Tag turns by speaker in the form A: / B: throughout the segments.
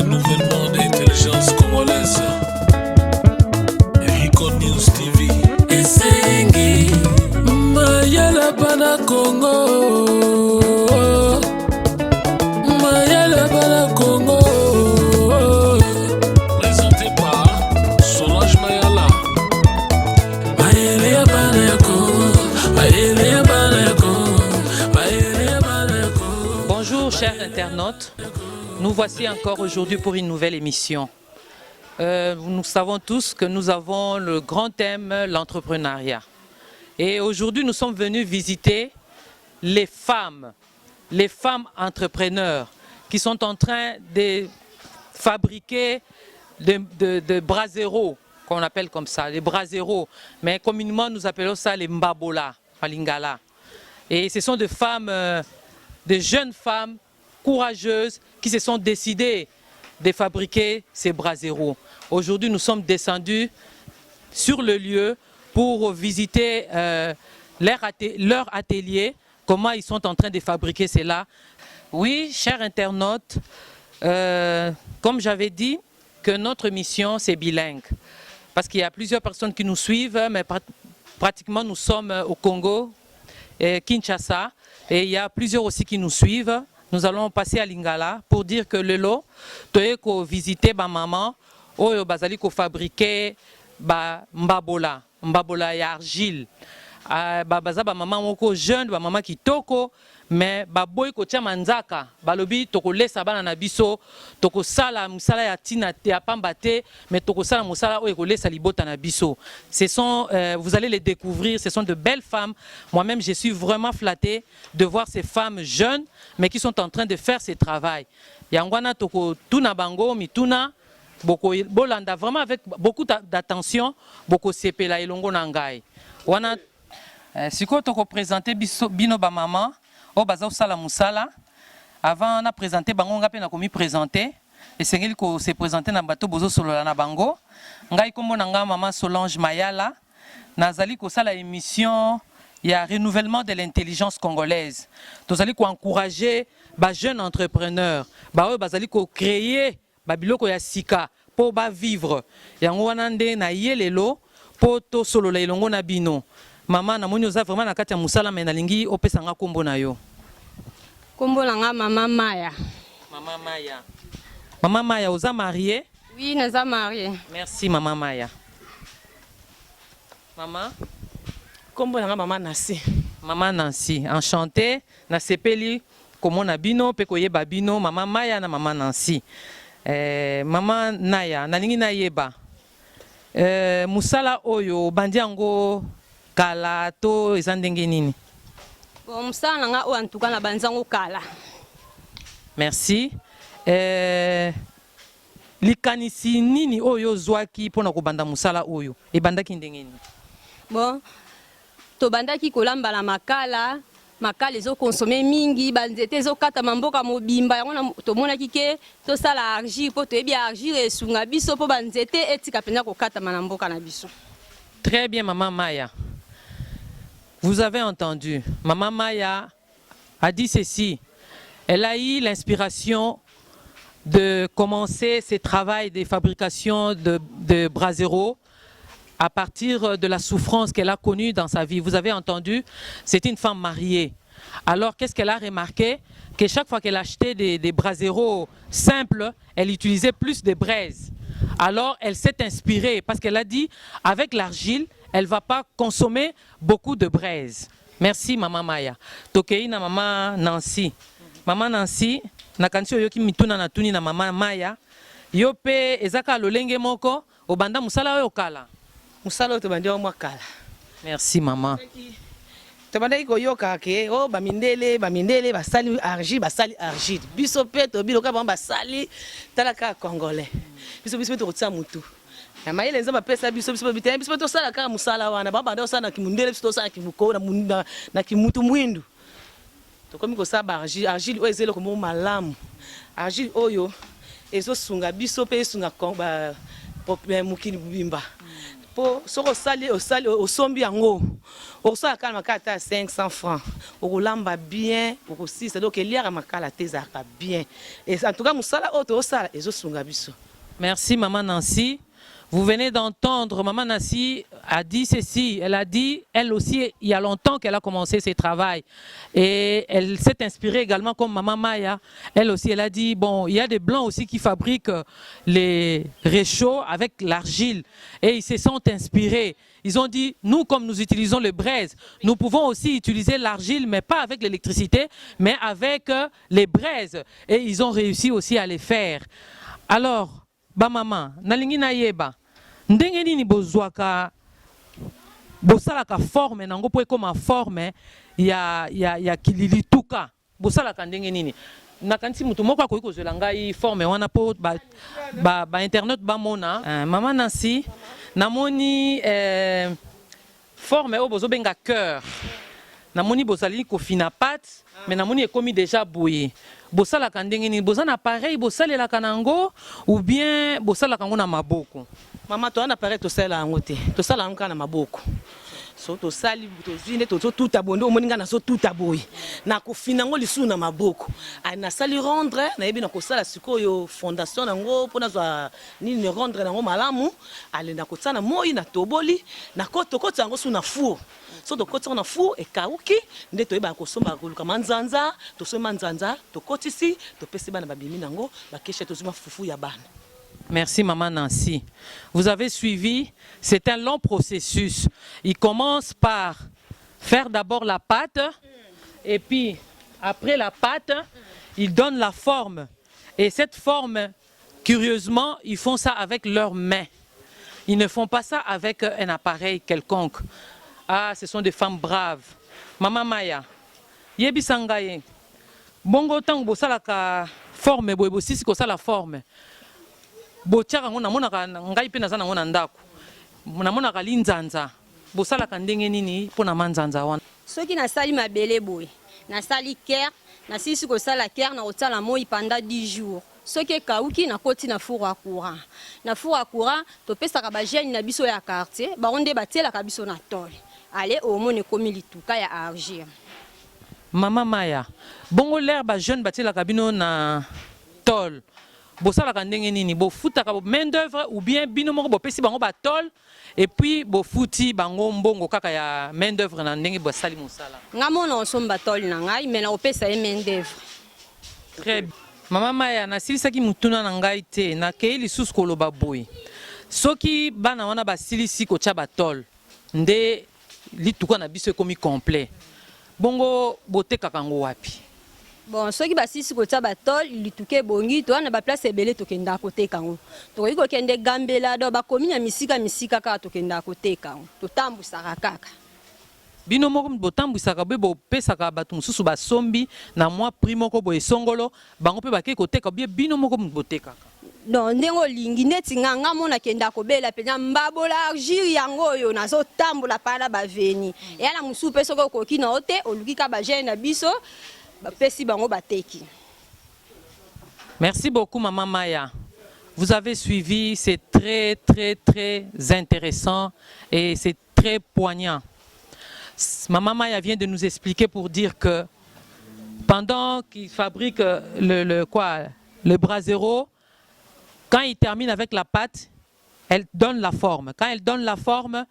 A: renouvellement d'intelligence congolaise. Rico News TV. Esengi Mayala Bana Congo. Mayala Bana Congo. Présenté par Solange Mayala. Mayala Bana Congo. Mayala Bana Congo. Mayala Bana Congo.
B: Bonjour chers internautes, nous voici encore aujourd'hui pour une nouvelle émission. Nous savons tous que nous avons le grand thème, l'entrepreneuriat. Et aujourd'hui nous sommes venus visiter les femmes entrepreneurs qui sont en train de fabriquer de braseros, qu'on appelle comme ça, les braseros. Mais communément nous appelons ça les mbabola, en lingala. Et ce sont des femmes, des jeunes femmes courageuses qui se sont décidées de fabriquer ces braseros. Aujourd'hui, nous sommes descendus sur le lieu pour visiter leur atelier, comment ils sont en train de fabriquer cela. Oui, chers internautes, comme j'avais dit, que notre mission, c'est bilingue. Parce qu'il y a plusieurs personnes qui nous suivent, mais pratiquement nous sommes au Congo, Kinshasa, et il y a plusieurs aussi qui nous suivent. Nous allons passer à Lingala pour dire que le lot, tu as visité ma maman, oyo bazali ko fabriquer ba mbabola ya argile. Baza ba maman moko jeune, ba maman kitoko, mais ba boy ko tia manzaka, balobi toko lesa bana na biso, toko sala musala ya tina te apamba te, mais toko sala musala oyo ko lesa libota na biso. Ce sont vous allez les découvrir, ce sont de belles femmes. Moi-même je suis vraiment flatté de voir ces femmes jeunes mais qui sont en train de faire ce travail. Yangwana toko tuna bango mituna boko bolanda vraiment avec beaucoup d'attention, boko sepela elongo nangai. Wana siko toko présenter bino ba maman o baza sala musala. Avant on a présenté bango ngape na komi présenter et sengeli ko se présenter na bato bozo solola na bango. Ngai kombo nanga maman Solange Mayala nazali ko sala émission. Il y a un renouvellement de l'intelligence congolaise. Nous allons encourager les jeunes entrepreneurs. Nous allons créer des biloko ya sika pour vivre. Yango wanande na yelelo pour to solo la ilongo na bino. Maman na moni oza vraiment na kati ya musala mais na lingi opesanga kombo na yo.
C: Kombo nanga Maman Maya.
B: Maman Maya. Maman Maya, oza mariée?
C: Oui, naza mariée.
B: Merci Maman Maya. Maman
D: Kombo nanga Maman Nancy.
B: Maman Nancy, enchantée. Na sepeli komo na bino pe koyeba bino Maman Maya na Maman Nancy. Maman Naya, nalingi na yeba. Musala oyo bandi yango kala to ezandenge nini?
C: Bon, musala nanga o en tout cas na banzango kala.
B: Merci. Likanisi nini oyo zwaki pona ko banda musala oyo? Ebandaki ndenge nini?
C: Bon, to bandaki kolamba la makala ezo consommer mingi banzete ezo kata mamboka mobimba yango to monaki ke to sala argile po to ebi argile esunga biso po banzete etika penya ko kata manamboka na biso.
B: Très bien Maman Maya. Vous avez entendu, Maman Maya a dit ceci. Elle a eu l'inspiration de commencer ce travail de fabrication de braseros à partir de la souffrance qu'elle a connue dans sa vie. Vous avez entendu, c'est une femme mariée. Alors, qu'est-ce qu'elle a remarqué? Que chaque fois qu'elle achetait des braseros simples, elle utilisait plus de braises. Alors, elle s'est inspirée parce qu'elle a dit, avec l'argile, elle ne va pas consommer beaucoup de braises. Merci, Maman Maya. Tokei na Maman Nancy. Maman Nancy, na kansi yoki mituna na tuni na Maman Maya. Yope ezaka lolenge moko, obanda musala oyo kala.
D: Musala to bandi wa kala.
B: Merci Maman.
D: To bandi ko yoka ke o bamindele basali argile. Biso pe to biloka ba basali talaka congolais. Biso to tsa mutu. Na mayele nzamba pesa biso bitene biso to sala ka musala wana ba bandi osala kimundele biso to sala kivuko na kimutu mwindu. To komi ko sa argile o ezelo ko mo malamu. Argile oyo ezo sunga biso pe sunga ba mukini bimba. po soko osali osombi yango osala kala makala ta 500 francs okolamba bien okosisa donc eliaka makala te ezalaka bien et en tout cas mosala oyo toosala ezosunga biso.
B: Merci Maman Nancy. Vous venez d'entendre, Maman Nancy a dit ceci, elle a dit, elle aussi, il y a longtemps qu'elle a commencé ses travaux. Et elle s'est inspirée également comme Maman Maya. Elle aussi, elle a dit, bon, il y a des Blancs aussi qui fabriquent les réchauds avec l'argile. Et ils se sont inspirés. Ils ont dit, nous, comme nous utilisons le braise, nous pouvons aussi utiliser l'argile, mais pas avec l'électricité, mais avec les braises. Et ils ont réussi aussi à les faire. Alors, ba maman nalingi na yeba ndenge nini bozwaka bosalaka forme nango po ekoma forme ya kililituka bosalaka ndenge nini nakanisi mutu moko akoki kozwela ngai forme wana po ba internet bamona Maman Nancy namoni forme oyo bozobenga cœur namoni bozali kofina pate mais namoni ekomi déjà bouillé. Bosala kandenge ni bozana appareil bosalela kanango ou bien bosala kango na maboko.
D: Maman to ana appareil to sala yango te. To sala yango na maboko. So to sali to zine to tout abondo moninga na so tout aboyi. Na kofina ngo lisu na maboko. Na sali rendre na yebi na ko sala sikoyo fondation nango pona za nini rendre nango malamu ale na ko tsana moyi na toboli na koto yango su na four. So to koti na four e kauki nde to yeba ko somba ko luka manzanza to so manzanza to kotisi to pesi bana babimi nango ba keshe to zuma fufu ya bana.
B: Merci Maman Nancy. Vous avez suivi, c'est un long processus. Il commence par faire d'abord la pâte et puis après la pâte, ils donnent la forme. Et cette forme, curieusement, ils font ça avec leurs mains. Ils ne font pas ça avec un appareil quelconque. Ah, ce sont des femmes braves. Maman Maya, yebi sangaye. Bongo tang bosalaka forme boy bosisi ko sala forme. Botiaka ngo namonaka ngai pe naza nango na ndako. Namonaka linzanza. Bosalaka ndenge nini pona manzanza wana.
C: Soki nasali mabele boy, nasali ker, nasisi ko sala ker na otala moi pendant 10 jours. Soki kauki na koti na four à courant. Na four à courant, to pesaka ba jeune na biso ya quartier, ba onde batela ka biso na tole. Allez au monde komi lituka ya argir.
B: Maman Maya, bongo l'air ba jeune batela ka bino na tole. Bosalaka ndenge nini bo futaka main d'œuvre ou bien bino moko bo pesi bango ba tole et puis bo futi bango mbongo kaka ya main d'œuvre na ndenge bo sali musala.
C: Ngamona osomba tole na ngai mais na opesa main d'œuvre.
B: Très bien. Maman Maya na silisaki mutuna na ngai te na kei lisusu koloba boy. Soki bana wana basilisi ko tia ba tole nde lituka na biso ekomi complet. Bongo boteka kango wapi?
C: Bon, ceux qui basissent ko tia ba tole lituke bongi to na ba place ebele to kenda kote kango. To ko kende gambela do ba komi na misika ka to kenda kote kango. To tambusaka kaka.
B: Bino moko botambwisaka be bopesaka bato mosusu basombi na mwa prix moko boye songolo bango pe bakei koteka bie bino moko botekaka.
C: Non, ndengo lingi neti nganga mona kenda kobela pena mbabola argile yango yo nazo tambola pala baveni. Et ala musu pe soko koki na ote oluki ka ba jeune na biso ba pesi bango bateki.
B: Merci beaucoup Maman Maya. Vous avez suivi, c'est très intéressant et c'est très poignant. Maman Maya vient de nous expliquer pour dire que pendant qu'il fabrique le brasero, quand il termine avec la pâte, elle donne la forme. Quand elle donne la forme,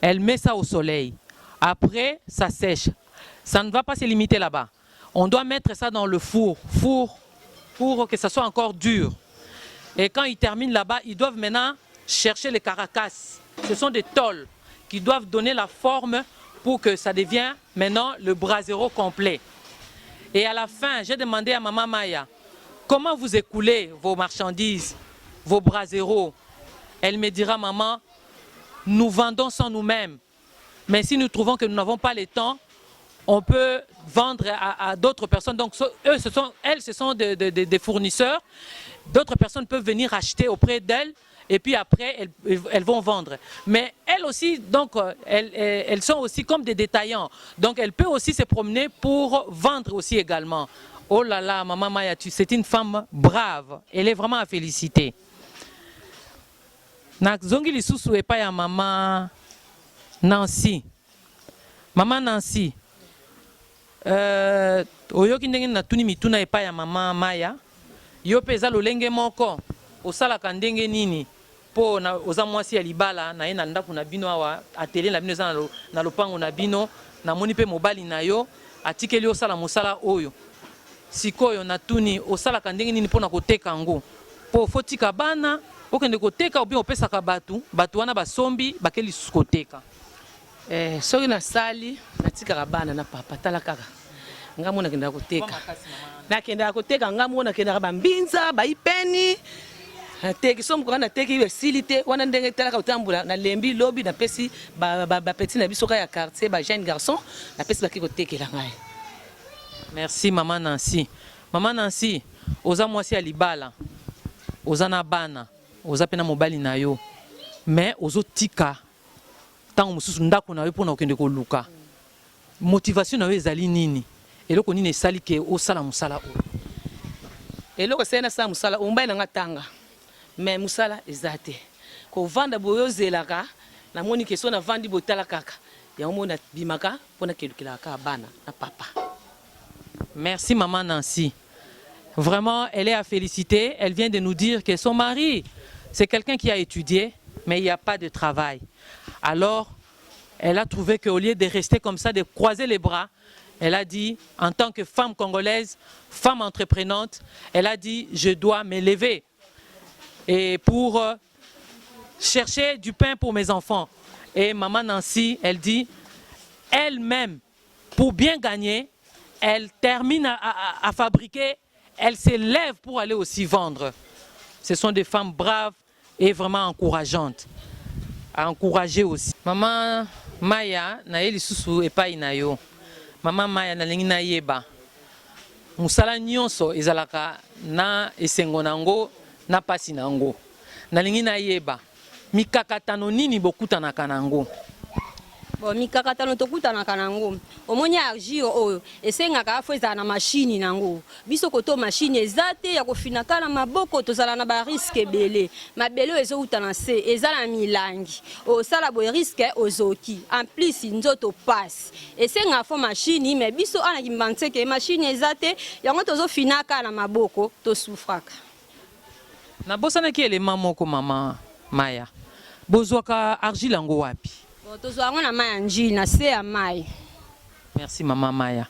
B: elle met ça au soleil. Après, ça sèche. Ça ne va pas se limiter là-bas. On doit mettre ça dans le four pour que ça soit encore dur. Et quand ils terminent là-bas, ils doivent maintenant chercher les caracas. Ce sont des tôles qui doivent donner la forme pour que ça devienne maintenant le brasero complet. Et à la fin, j'ai demandé à Maman Maya, comment vous écoulez vos marchandises, vos braseros? Elle me dira, maman, nous vendons sans nous-mêmes. Mais si nous trouvons que nous n'avons pas le temps, on peut vendre à d'autres personnes. Donc, elles, ce sont des fournisseurs. D'autres personnes peuvent venir acheter auprès d'elles. Et puis après, elles vont vendre. Mais elles aussi, donc, elles sont aussi comme des détaillants. Donc, elles peuvent aussi se promener pour vendre aussi également. Oh là là, Maman Maya, c'est une femme brave. Elle est vraiment à féliciter. Na zongi lisusu epa ya mama Nancy. Mama Nancy. Oyoki ndenge na tuni mituna epa ya mama Maya. Yo peza lolenge moko. Osalaka ndenge nini po na oza mwasi ya libala na ye na ndako na bino awa atelier na bino eza na lopango na bino na moni pe mobali na yo atikeli osala mosala oyo. Sikoyo na tuni osalaka ndenge nini pona koteka ngo. Po fotika bana okende koteka ou bien opesaka batu wana basombi bakeli lisusu koteka.
D: Soki nasali natikaka bana na papa tala kaka. Ngamu nakendaka koteka. Nakendaka koteka ngamu nakendaka bambinza baipeni. Nateki somo kwa nateki versilité wana ndenge talaka utambula na lembi lobi na pesi ba petit na bisoka ya quartier ba jeune garçon na pesi bakiko tekela ngai.
B: Merci maman Nancy. Maman Nancy, oza mwasi ya libala. Oza na bana, oza pena mobali na yo. Mais ozo tika tango mususu ndako na yo pona okende koluka. Motivation na yo ezali nini? Eloko nini esali ke osala musala o?
D: Eloko sena sa musala umbai na ngatanga. Mais musala ezate. Ko vanda boyo zelaka na moni keso na vandi botala kaka. Ya omona bimaka pona kelukela ka bana na papa.
B: Merci maman Nancy. Vraiment, elle est à féliciter. Elle vient de nous dire que son mari, c'est quelqu'un qui a étudié, mais il n'y a pas de travail. Alors, elle a trouvé qu'au lieu de rester comme ça, de croiser les bras, elle a dit, en tant que femme congolaise, femme entreprenante, elle a dit, je dois me lever. Et pour chercher du pain pour mes enfants. Et maman Nancy, elle dit, elle-même, pour bien gagner, elle termine à fabriquer, elle se lève pour aller aussi vendre. Ce sont des femmes braves et vraiment encourageantes. À encourager aussi. Maman Maya, na ye lisusu epai na yo. Maman Maya na lingi na yeba. Musala nyonso ezalaka na esengo nango na pasi nango. Na lingi na yeba. Mikakatano nini bokutanaka nango?
C: Bon, mikakatano tokutanaka nango. Omoni argile oyo esengaka afo ezala na machine nango. Biso koto machine ezate ya kofinaka na maboko tozala na ba risque ebele. Mabele ezo utana se ezala milangi. Osala bo risque ozoki. En plus nzoto passe. Esenga afo machine mais biso ana kimbanseke machine ezate yango tozo finaka na maboko to souffraka.
B: Na bosana ki élément moko mama Maya. Bozwaka argile ngo wapi? Merci Maman Maya.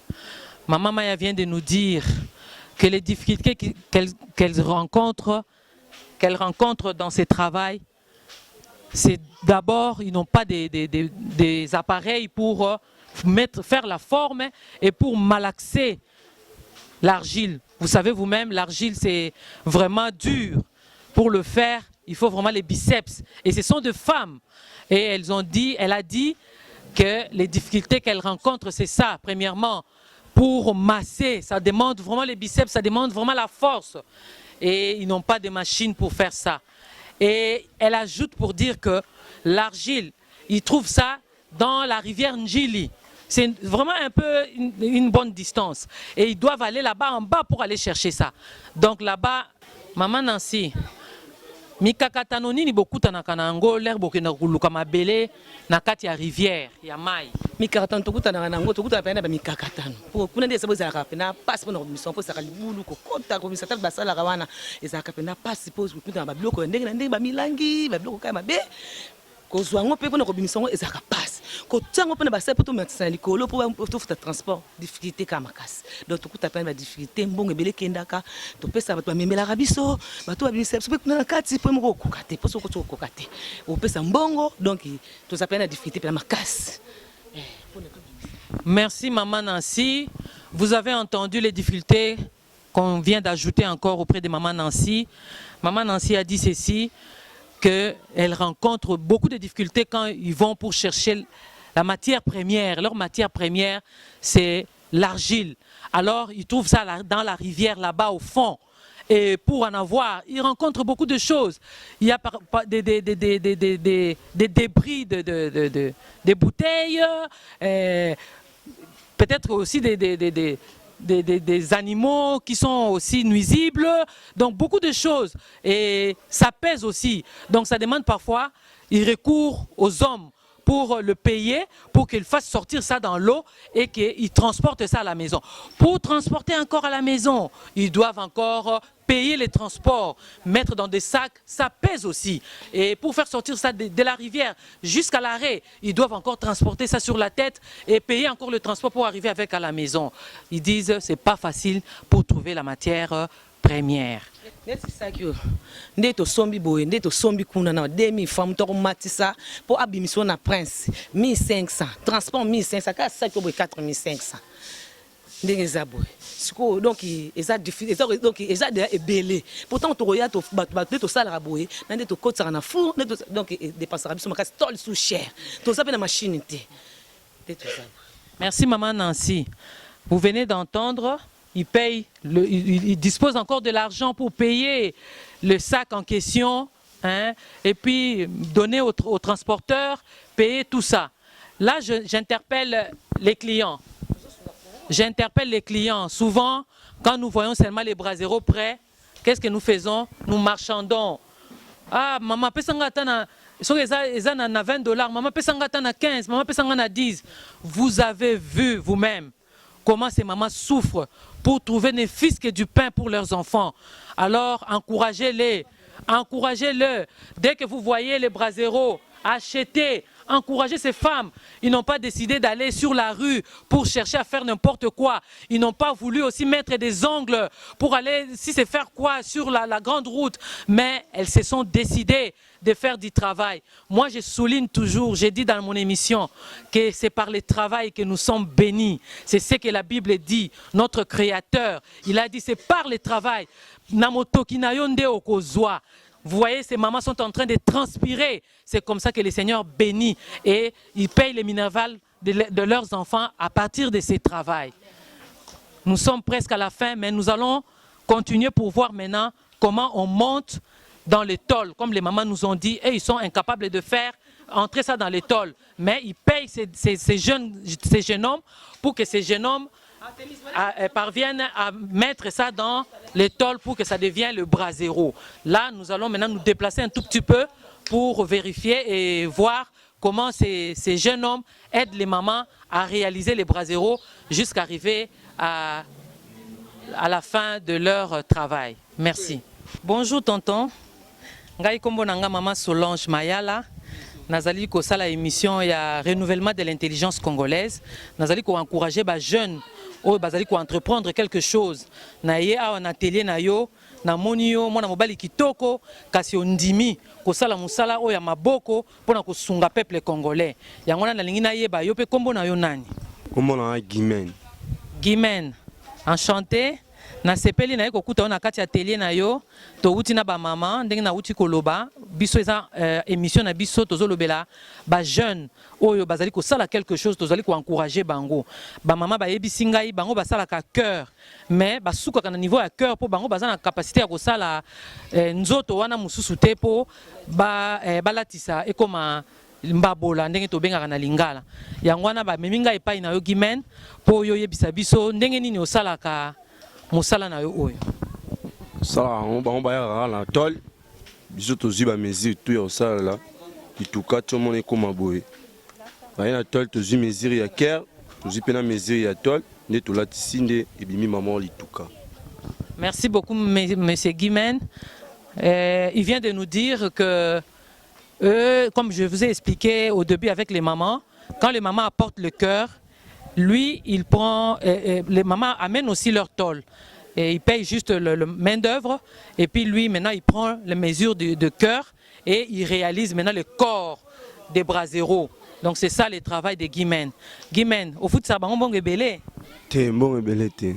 B: Maman Maya vient de nous dire que les difficultés qu'elle rencontre dans ses travaux, c'est d'abord, ils n'ont pas des appareils pour faire la forme et pour malaxer l'argile. Vous savez vous-même, l'argile c'est vraiment dur. Pour le faire, il faut vraiment les biceps. Et ce sont des femmes. Et elle a dit que les difficultés qu'elle rencontre, c'est ça, premièrement, pour masser, ça demande vraiment les biceps, ça demande vraiment la force. Et ils n'ont pas de machine pour faire ça. Et elle ajoute pour dire que l'argile, ils trouvent ça dans la rivière Njili. C'est vraiment un peu une bonne distance. Et ils doivent aller là-bas en bas pour aller chercher ça. Donc là-bas, Maman Nancy, mikakatano nini bokutanaka nango l'air bokenda kuluka mabele na kati ya rivière ya mai.
D: Mikakatano tokutanaka nango tokutana pena ba mikakatano. Pour kuna ndese bozaka pena passe pour mission pour saka libulu ko kota ko misata basala kawana ezaka pena passe pour kutana ba biloko ndenge na ndenge ba milangi ba biloko kama be ko zwango pe pona ko bimisongo ezaka passe. Ko tsango pena ba sa poto metsa likolo pour tout transport difficulté kama kasi. Donc tokuta pena ba difficulté mbongo ebele kendaka to pesa bato memela rabiso bato babisa pe kuna kati po moko kokate poso ko kokate. O pesa mbongo donc to sa pena difficulté pena makasi.
B: Merci Maman Nancy. Vous avez entendu les difficultés qu'on vient d'ajouter encore auprès de Maman Nancy. Maman Nancy a dit ceci, qu'elle rencontre beaucoup de difficultés quand ils vont pour chercher la matière première. Leur matière première, c'est l'argile. Alors, ils trouvent ça dans la rivière, là-bas au fond. Et pour en avoir, ils rencontrent beaucoup de choses. Il y a des débris de bouteilles, peut-être aussi des des animaux qui sont aussi nuisibles, donc beaucoup de choses. Et ça pèse aussi. Donc ça demande parfois, il recourt aux hommes pour le payer, pour qu'il fasse sortir ça dans l'eau et qu'il transporte ça à la maison. Pour transporter encore à la maison, ils doivent encore payer les transports, mettre dans des sacs, ça pèse aussi. Et pour faire sortir ça de la rivière jusqu'à l'arrêt, ils doivent encore transporter ça sur la tête et payer encore le transport pour arriver avec à la maison. Ils disent c'est pas facile pour trouver la matière première.
D: Neti saki yo nde to sombi boye nde to sombi kuna na 2000 francs to matisa pour abimission na prince 1500 transport 1500 ka saki boye 4500 ndenge za boye siko donc eza difficile donc eza ebele pourtant to roya to bato to sala boye na nde to kotsa na four donc dépensera biso makasi tol sous cher to za pe na machine te nde to za.
B: Merci maman Nancy. Vous venez d'entendre. Il dispose encore de l'argent pour payer le sac en question, hein, et puis donner au transporteur, payer tout ça. Là, j'interpelle les clients. J'interpelle les clients. Souvent, quand nous voyons seulement les braseros prêts, qu'est-ce que nous faisons? Nous marchandons. Ah, maman, pesanga na 20 $, maman, pesanga na 15, maman, pesanga na 10. Vous avez vu vous-même comment ces mamans souffrent pour trouver ne fût-ce que du pain pour leurs enfants. Alors, encouragez-les. Encouragez-le. Dès que vous voyez les braseros, achetez, encouragez ces femmes. Ils n'ont pas décidé d'aller sur la rue pour chercher à faire n'importe quoi. Ils n'ont pas voulu aussi mettre des ongles pour aller, si c'est faire quoi, sur la grande route. Mais elles se sont décidées de faire du travail. Moi, je souligne toujours, j'ai dit dans mon émission, que c'est par le travail que nous sommes bénis. C'est ce que la Bible dit. Notre Créateur, il a dit, c'est par le travail. Vous voyez, ces mamans sont en train de transpirer. C'est comme ça que le Seigneur bénit et il paye les minervales de leurs enfants à partir de ces travails. Nous sommes presque à la fin, mais nous allons continuer pour voir maintenant comment on monte dans les tôles. Comme les mamans nous ont dit, et ils sont incapables de faire entrer ça dans les tôles. Mais ils payent ces jeunes hommes pour que ces jeunes hommes parviennent à mettre ça dans les tôles pour que ça devienne le brasero. Là, nous allons maintenant nous déplacer un tout petit peu pour vérifier et voir comment ces jeunes hommes aident les mamans à réaliser les braseros jusqu'à arriver à la fin de leur travail. Merci. Bonjour tonton. Ngai kombo nanga maman Solange Mayala. Nazali ko sala émission ya renouvellement de l'intelligence congolaise. Nazali ko encourager ba jeunes o bazali ko entreprendre quelque chose. Na ye a un atelier na yo na moni yo mwana mobali kitoko kasi ondimi ko sala musala o ya maboko pona ko sunga peuple congolais. Yango na lingi na ye ba yo pe kombo na yo nani?
E: Kombo na Guimen.
B: Guimen. Enchanté. Na sepeli na ye kokuta na kati atelier na yo to uti na ba mama ndenge na uti koloba biso eza émission na biso tozolobela ba jeune oyo bazali ko sala quelque chose tozali ko encourager bango ba mama ba yebisi ngai bango ba sala ka cœur mais ba suka na niveau ya cœur po bango baza na capacité ya ko sala nzoto wana mususu te po ba balatisa ekoma mbabola ndenge tobengaka na lingala yango wana ba meminga epai na yo Guimen po yo yebisa biso ndenge nini osalaka musala na yo oyo
E: sala on ba la tol biso tozi ba mesure tout ya sala la ituka to mone koma boye ba na tol tozi mesure ya ker tozi pena mesure ya tol ne to la tisinde ebimi maman lituka.
B: Merci beaucoup monsieur Guimen. Il vient de nous dire que comme je vous ai expliqué au début avec les mamans, quand les mamans apportent le cœur, lui, il prend, les mamans amènent aussi leur tôle. Et il paye juste le main d'œuvre. Et puis lui, maintenant, il prend les mesures de cœur et il réalise maintenant le corps des braseros. Donc c'est ça le travail de Guimen. Guimen, au foot, ça va bon belé.
E: T'es bon belé t'es.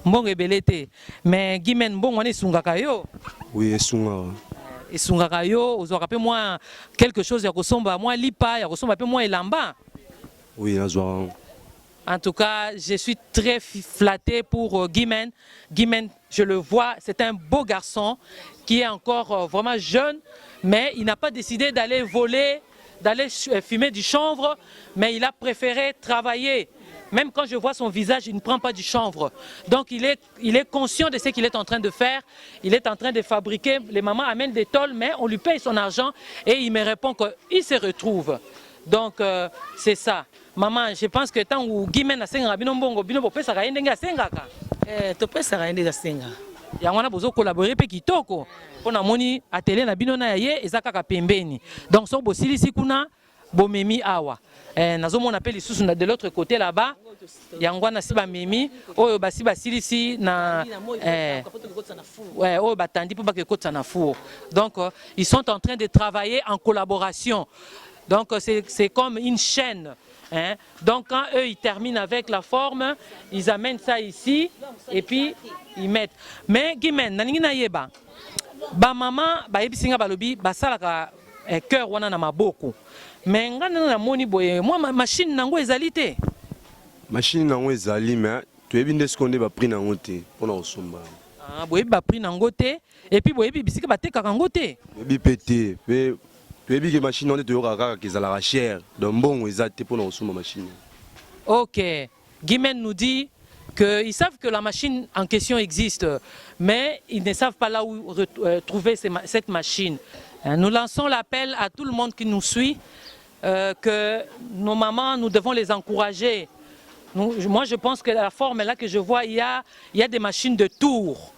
B: Bon belé t'es. Mais Guimen, bon on est sungaka yo.
E: Oui, sunga.
B: Et sungaka yo, vous aurez moi quelque chose ya kosomba, moi lipa, ya kosomba peu moi elamba.
E: Oui, nazwa.
B: En tout cas, je suis très flatté pour Guimen. Guimen, je le vois, c'est un beau garçon qui est encore vraiment jeune, mais il n'a pas décidé d'aller voler, d'aller fumer du chanvre, mais il a préféré travailler Même quand je vois son visage, il ne prend pas du chanvre. Donc il est conscient de ce qu'il est en train de faire. Il est en train de fabriquer. Les mamans amènent des tôles, mais on lui paye son argent et il me répond qu'il se retrouve. Donc c'est ça. Maman, je pense que tant que Guimen a senga bino mbongo bino bopesa ka ndenge asengaka.
D: To pesa ka ndenge asenga.
B: Ya wana bozo collaborer pe kitoko. Pona moni atelier na bino na ye ezaka ka pembeni. Donc so bosilisi kuna bomemi awa. Nazomona pe lisusu de l'autre côté là-bas. Yangwana si ba memi oyo basi basilisi na ouais oyo batandi pour ba ke kotsa na four. Donc ils sont en train de travailler en collaboration. Donc c'est comme une chaîne. Hein? Donc quand eux ils terminent avec la forme, ils amènent ça ici et puis ils mettent. Mais Guimen, naningi na yeba. Ba maman ba yebisinga balobi basalaka cœur wana na maboko. Mais ngana na moni boye moi machine nango ezali te.
E: Machine nango ezali mais tu yebi nde seconde ba prix nango te pona osomba.
B: Ah boye ba prix nango te et puis boye bisika batekaka ngo te.
E: Yebi pété pe tu yebi que machine on te yoka kaka kezala cher donc bon ezate pona osomba machine.
B: OK. Guimen nous dit qu'ils savent que la machine en question existe, mais ils ne savent pas là où trouver cette machine. Nous lançons l'appel à tout le monde qui nous suit, que nos mamans, nous devons les encourager. Moi, je pense que la forme là que je vois, il y a des machines de tour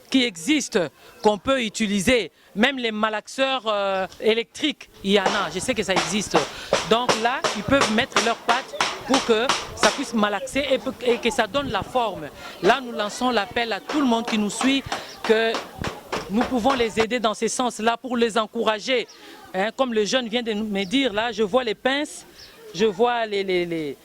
B: qui existent, qu'on peut utiliser. Même les malaxeurs électriques, il y en a, je sais que ça existe. Donc là, ils peuvent mettre leurs pattes pour que ça puisse malaxer et que ça donne la forme. Là, nous lançons l'appel à tout le monde qui nous suit, que nous pouvons les aider dans ce sens-là pour les encourager. Hein, comme le jeune vient de me dire, là, je vois les pinces, je vois les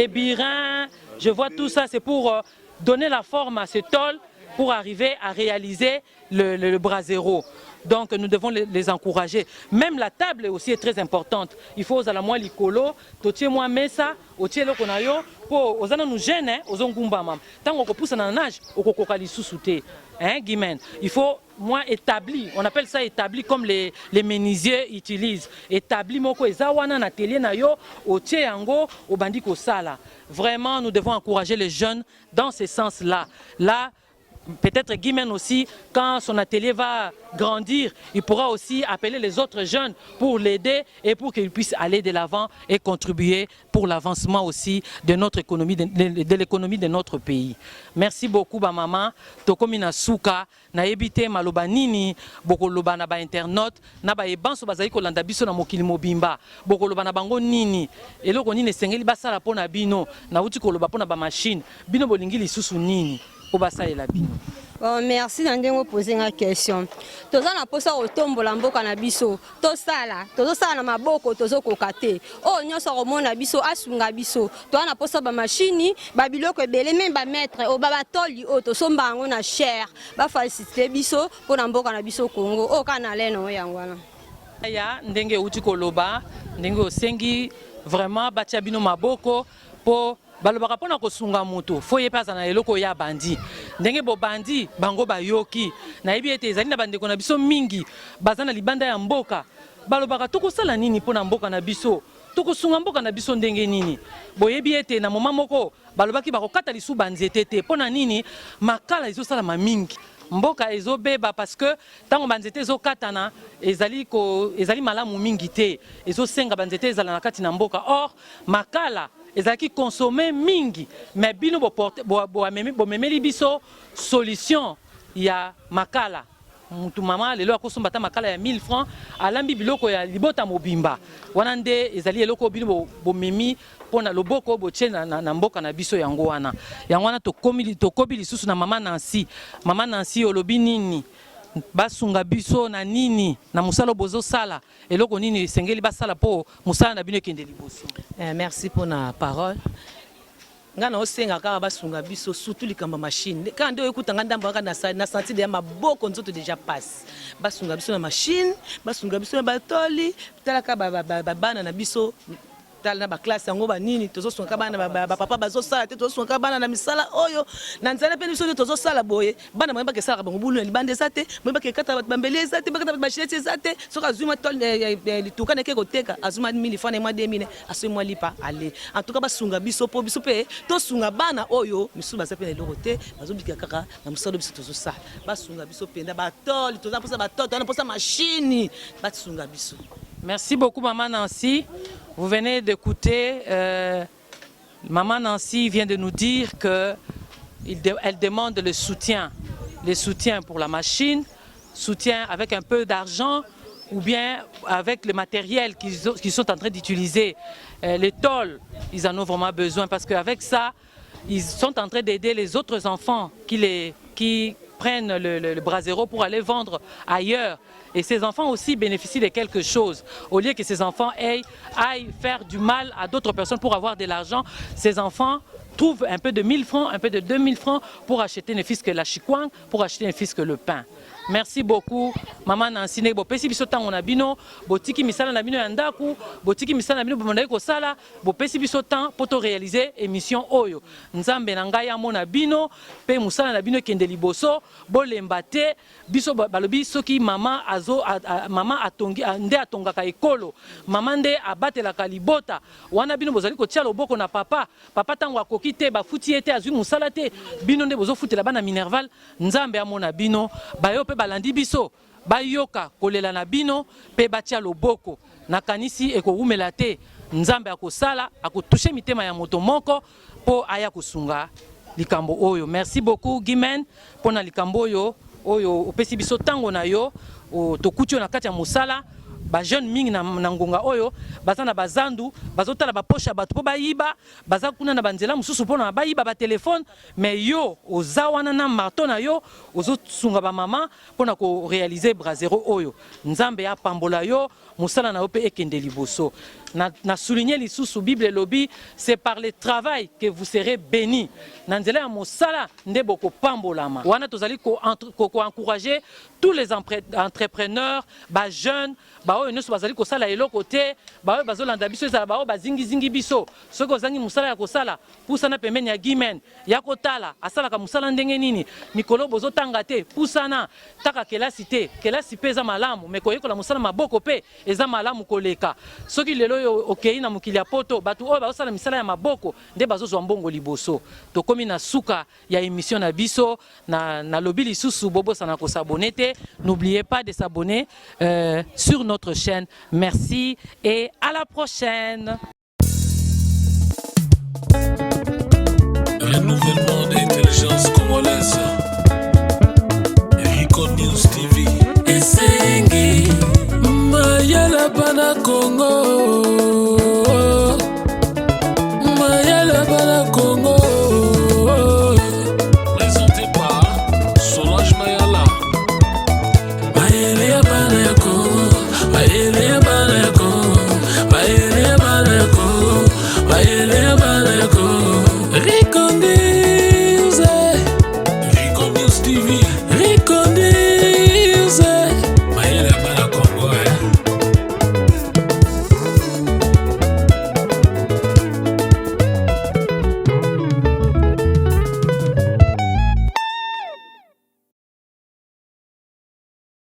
B: birins, je vois tout ça, c'est pour donner la forme à ce tôle pour arriver à réaliser le brasero. Donc nous devons les encourager. Même la table aussi est très importante. Il faut aux moi l'icolo, totier moi mesa, otier le konayo, pour aux nous gêne, aux ongumba mam. Tant qu'on pousse en nage, au kokokali sous-souté. Hein, Guimen, il faut moi établi, on appelle ça établi comme les menuisiers utilisent. Établi moko ezawana na atelier na yo, otier yango, au bandiko sala. Vraiment, nous devons encourager les jeunes dans ce sens-là. Là, peut-être Guimen aussi, quand son atelier va grandir, il pourra aussi appeler les autres jeunes pour l'aider et pour qu'il puisse aller de l'avant et contribuer pour l'avancement aussi de notre économie, de l'économie de notre pays. Merci beaucoup, ba maman. Tokomi na suka, na ebite maloba nini, boko loba na ba internaute, na ba ebanso bazali kolanda biso na mokili mobimba, boko loba na bango nini, eloko nini sengeli basala pona bino, na uti koloba pona ba machine, bino bolingi lisusu nini.
C: Bon, merci d'en poser une question. Tous na posa otombola mboka na biso, tosala na maboko tozo kokate. Oh nyoso komona biso asunga biso. To na posa ba machine, ba biloko ebele même ba mettre o baba toli o to somba ngo na cher. Ba faciliter biso po na mboka na biso Congo. O kana leno yangwana.
B: Ya ndenge uti koloba, ndenge osengi vraiment batia bino maboko po balobaka pona kosunga moto foye pasa na eloko ya bandi ndenge bo bandi bango bayoki na yebi ete ezali na bandeko na biso mingi baza na libanda ya mboka balobaka tokosala nini pona mboka na biso tokosunga mboka na biso ndenge nini boyebi ete na moma moko balobaki bakokata lisu banzete te pona nini makala ezosala mingi mboka ezobeba parce que tango banzete ezokatana ezali malamu mingi te ezosenga banzete ezala na kati na mboka or makala ezalaki consommer mingi mais bino bo memeli biso solution ya makala mutu mama lelo akosomba ta makala ya 1000 francs alambi biloko ya libota mobimba wana nde ezali eloko bino bo memi pona loboko botie na mboka na biso yango wana tokobi lisusu na mama Nancy olobi nini basunga biso na nini na musalo bozo sala eloko nini sengeli basala po musala na bino ekende liboso.
D: Merci pour la parole. Ngana osenga kaka basunga biso surtout likamba machine. Quand ndio ekuta nganda mbaka na senti de maboko nzoto déjà passe. Basunga biso na machine, basunga biso na batoli, talaka bana na biso tala na baklasse yango banini tozosunga bana bapapa bazosala te tozosunga bana na misala oyo na nzela mpe biso tozosala boye bana moyebaka esalaka bango bulu na libanda eza te moyebaka ekata bato bambeli eza te bakata bato bashileti eza te soki azwima tol lituka neke koteka azwima 1000 francs na mwa 2000 asoi mwa lipa ale en tout cas basunga biso mpo biso mpe tosunga bana oyo misusu baza mpe na eloko te bazobika kaka na mosala biso tozosala basunga biso mpenza batoli toza mposa batoli toza mposa mashini basunga biso.
B: Merci beaucoup Maman Nancy. Vous venez d'écouter, Maman Nancy vient de nous dire qu'elle demande le soutien pour la machine, soutien avec un peu d'argent ou bien avec le matériel qu'ils sont en train d'utiliser. Les tôles, ils en ont vraiment besoin parce qu'avec ça, ils sont en train d'aider les autres enfants qui prennent le brasero pour aller vendre ailleurs. Et ces enfants aussi bénéficient de quelque chose. Au lieu que ces enfants aillent faire du mal à d'autres personnes pour avoir de l'argent, ces enfants trouvent un peu de 1000 francs, un peu de 2000 francs pour acheter ne fût-ce que la chikwang, pour acheter ne fût-ce que le pain. Merci beaucoup, Maman Nancy. Bopesi biso tango na bino, botiki misala na bino ya ndaku, botiki misala na bino bomandaki kosala, bopesi biso temps pour réaliser émission oyo. Nzambe na ngai amona bino, pe musala na bino kende liboso, bolemba te, biso balobi soki mama atongi nde atongaka ekolo, mama nde abatelaka libota, wana bino bozali kotia loboko na papa tango akoki te bafuti ete azwi musala te, bino nde bozofutela bana Minerval, Nzambe amona bino, bayo pe balandi biso bayoka kolela na bino pe batia loboko nakanisi ekowumela te Nzambe akosala akotouche mitema ya moto moko po aya kosunga likambo oyo. Merci beaucoup Guimen pona likambo oyo opesi biso tango na yo tokuti na kati ya mosala. Ba jeune mingi na ngonga oyo baza na bazandu bazotala ba poche bato po bayiba baza kuna na banzela mususu pona bayiba ba telefone mais yo ozawana na marteau na yo ozosunga ba mama pona ko réaliser brasero oyo Nzambe ya pambola yo musala na yo pe ekende liboso na souligner lisusu Bible lobby c'est par le travail que vous serez bénis na nzela ya mosala nde boko pambolama wana tozali ko encourager tous les entrepreneurs ba jeunes ba oyo nyonso bazali kosala eloko te ba oyo bazolanda biso ezala ba oyo bazingi biso soki ozangi musala ya kosala pusana pembeni ya Guimen ya kotala asalaka musala ndenge nini mikolo bozotanga te pusana taka kelasi te kelasi pe eza malamu me koyekola musala maboko pe eza malamu koleka soki lelo oyo okei na mokili ya poto bato oyo bazosala misala ya maboko nde bazozwa mbongo liboso tokomi na suka ya émission na biso na lobi lisusu bobosana kosabone te n'oubliez pas de s'abonner sur notre chaîne. Merci et à la prochaine.
A: Renouvellement d'intelligence